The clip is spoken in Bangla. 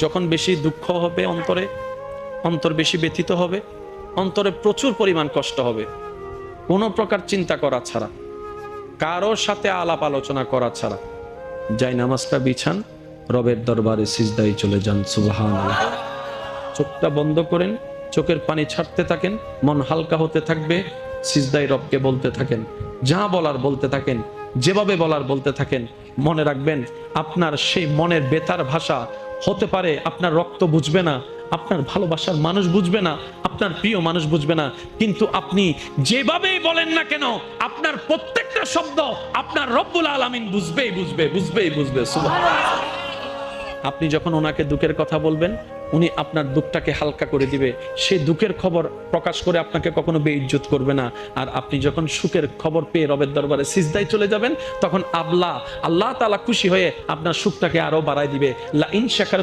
যখন বেশি দুঃখ হবে অন্তর বেশি ব্যথিত হবে, অন্তরে প্রচুর পরিমাণ কষ্ট হবে, কোনো প্রকার চিন্তা করা ছাড়া, কারোর সাথে আলাপ আলোচনা করা ছাড়া যাই নামাজটা বিছান, রবের দরবারে সিজদায় চলে যান। সুবহানাল্লাহ। চোখটা বন্ধ করেন, চোখের পানি ছাড়তে থাকেন, মন হালকা হতে থাকবে, সিজদায় রবকে বলতে থাকেন, যা বলার বলতে থাকেন, যেভাবে বলার বলতে থাকেন। মনে রাখবেন, আপনার সেই মনের বেতার ভাষা হতে পারে আপনার রক্ত বুঝবে না, আপনার ভালোবাসার মানুষ বুঝবে না, আপনার প্রিয় মানুষ বুঝবে না, কিন্তু আপনি যেভাবেই বলেন না কেন, আপনার প্রত্যেকটা শব্দ আপনার রব্বুল আলামিন বুঝবে। সুবহানাল্লাহ। আপনি যখন ওনাকে দুঃখের কথা বলবেন, উনি আপনার দুঃখটাকে হালকা করে দিবে, সেই দুঃখের খবর প্রকাশ করে আপনাকে কখনো বেইজ্জত করবে না। আর আপনি যখন সুখের খবর পেয়ে রবের দরবারে সিজদায় চলে যাবেন, তখন আল্লাহ তাআলা খুশি হয়ে আপনার সুখটাকে আরো বাড়ায় দিবে। লা ইন শাকার